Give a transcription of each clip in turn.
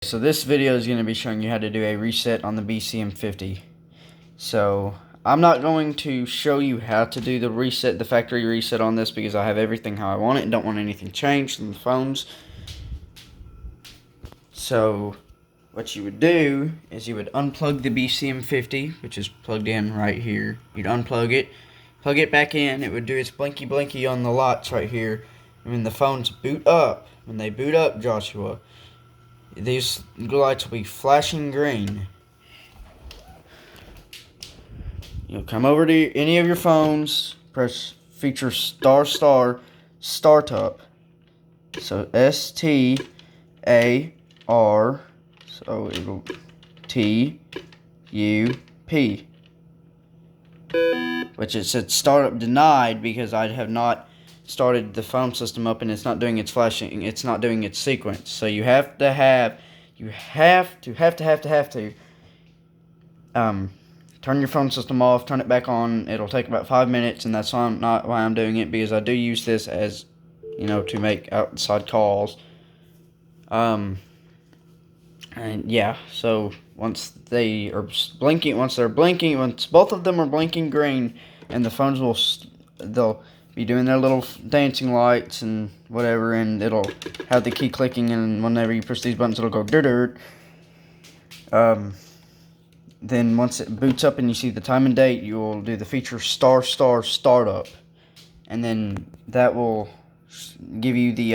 So this video is going to be showing you how to do a reset on the Bcm50. So I'm not going to show you how to do the reset, the factory reset on this, because I have everything how I want it and don't want anything changed in the phones. So what you would do is you would unplug the Bcm50, which is plugged in right here. You'd unplug it, plug it back in. It would do its blinky blinky on the lights right here. And when the phones boot up, Joshua, these lights will be flashing green. You'll come over to any of your phones, press feature startup. So STAR, so it'll TUP, which it said startup denied because I have not started the phone system up and it's not doing its flashing, it's not doing its sequence. So you have to turn your phone system off, turn it back on. It'll take about 5 minutes, and that's not why I'm doing it, because I do use this as, to make outside calls. And yeah, so once they're blinking, once both of them are blinking green, and the phones they'll be doing their little dancing lights and whatever, and it'll have the key clicking, and whenever you push these buttons, it'll go dirt. Then once it boots up and you see the time and date, you'll do the feature startup, and then that will give you the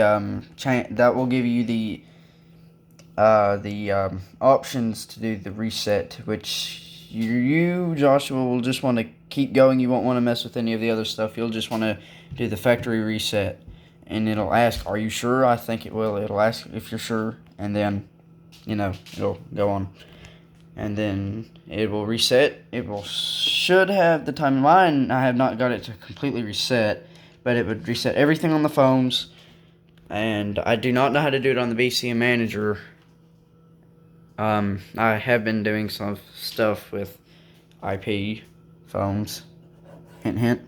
options to do the reset, which you Joshua will just want to keep going. You won't want to mess with any of the other stuff. You'll just want to do the factory reset, and it'll ask, "Are you sure?" I think it will. It'll ask if you're sure, and then it'll go on. And then it will reset. Should have the time in mind. I have not got it to completely reset, but it would reset everything on the phones. And I do not know how to do it on the BCM manager. I have been doing some stuff with IP phones. Hint, hint.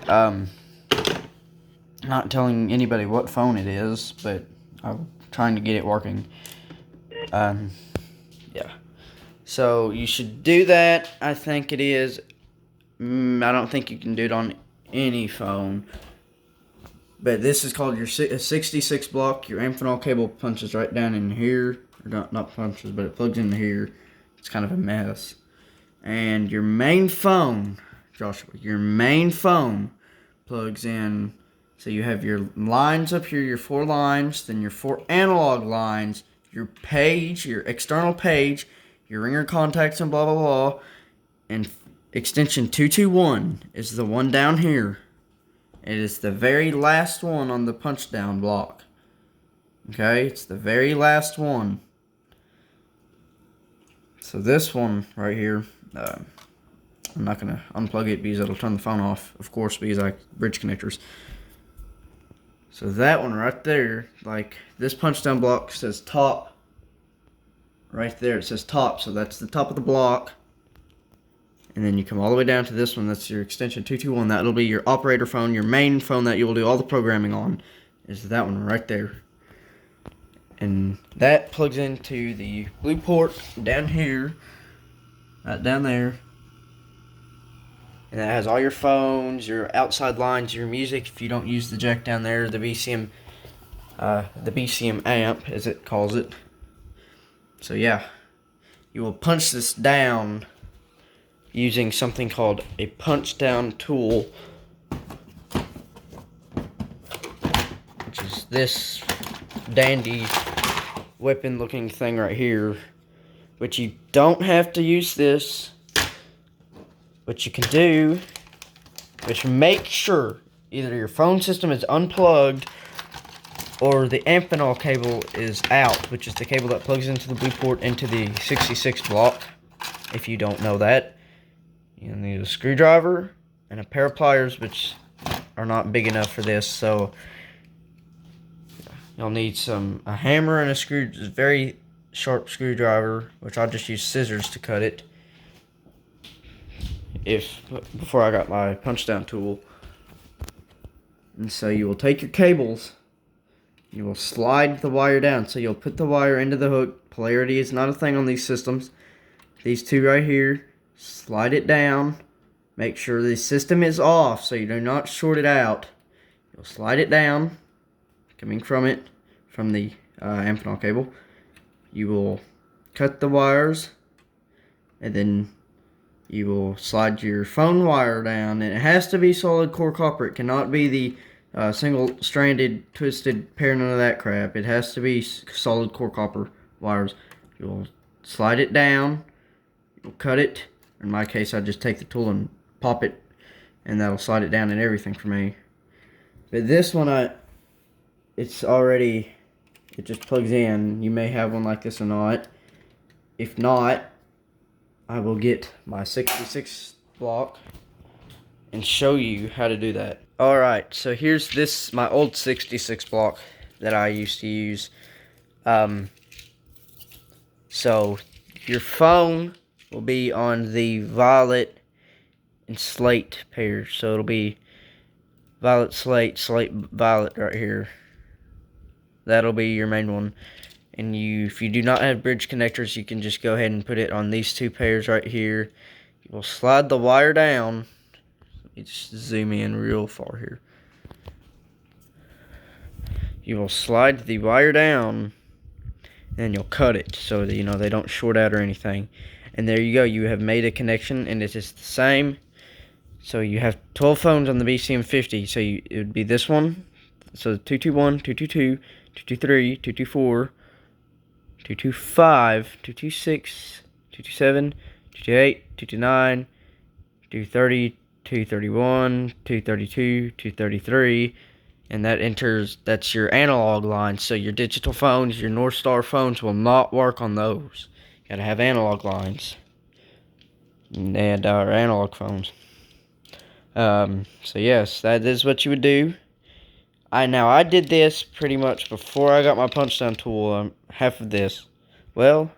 Not telling anybody what phone it is, but I'm trying to get it working. Yeah. So you should do that. I think it is. I don't think you can do it on any phone. But this is called your 66 block. Your amphenol cable punches right down in here. Or not punches, but it plugs into here. It's kind of a mess. And your main phone, Joshua, plugs in. So you have your lines up here, your 4 lines, then your 4 analog lines, your page, your external page, your ringer contacts, and blah blah blah, and extension 221 is the one down here. It is the very last one on the punch down block. Okay, it's the very last one. So this one right here, I'm not gonna unplug it because it'll turn the phone off, of course, because I bridge connectors. So that one right there, like this punch down block says top. Right there, it says top, so that's the top of the block. And then you come all the way down to this one, that's your extension 221. That'll be your operator phone, your main phone that you will do all the programming on, is that one right there. And that plugs into the blue port down here, right down there. And that has all your phones, your outside lines, your music, if you don't use the jack down there, the BCM amp, as it calls it. So yeah, you will punch this down using something called a punch down tool, which is this dandy weapon looking thing right here, which you don't have to use this. What you can do is make sure either your phone system is unplugged or the amphenol cable is out, which is the cable that plugs into the blue port into the 66 block. If you don't know that, you'll need a screwdriver and a pair of pliers, which are not big enough for this. So you'll need a hammer and a very sharp screwdriver, which I'll just use scissors to cut it. Before I got my punch down tool. And so you will take your cables. You will slide the wire down. So you'll put the wire into the hook, Polarity is not a thing on these systems. These two right here, slide it down. Make sure the system is off so you do not short it out. You'll slide it down, coming from it, from the Amphenol cable. You will cut the wires, and then you will slide your phone wire down, and it has to be solid core copper. It cannot be the single-stranded, twisted pair, none of that crap. It has to be solid core copper wires. You'll slide it down, you'll cut it. In my case, I just take the tool and pop it, and that'll slide it down and everything for me. But this one, it's already, it just plugs in. You may have one like this or not. If not, I will get my 66 block and show you how to do that. Alright, so here's this, my old 66 block that I used to use. So your phone will be on the violet and slate pair. So it'll be violet, slate, slate, violet right here. That'll be your main one. And if you do not have bridge connectors, you can just go ahead and put it on these two pairs right here. You will slide the wire down. Let me just zoom in real far here. You will slide the wire down, and you'll cut it so that, you know, they don't short out or anything. And there you go. You have made a connection, and it's just the same. So you have 12 phones on the Bcm50. So it would be this one. So 221, 222, 223, 224. 225, 226, 227, 228, 229, 230, 231, 232, 233, and that's your analog lines. So your digital phones, your North Star phones will not work on those. You gotta have analog lines and our analog phones. So yes, that is what you would do. I did this pretty much before I got my punch down tool. Half of this. Well,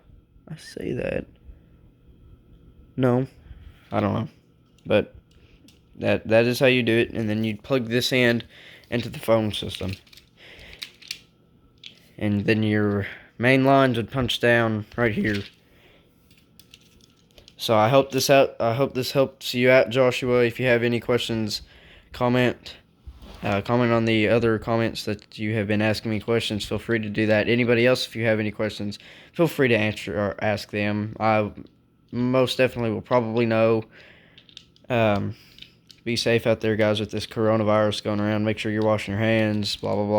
I say that. No, I don't know. But that is how you do it. And then you'd plug this end into the phone system. And then your main lines would punch down right here. So I hope this helps you out, Joshua. If you have any questions, comment on the other comments that you have been asking me questions. Feel free to do that. Anybody else, if you have any questions, feel free to answer or ask them. I most definitely will probably know. Be safe out there, guys, with this coronavirus going around. Make sure you're washing your hands, blah, blah, blah.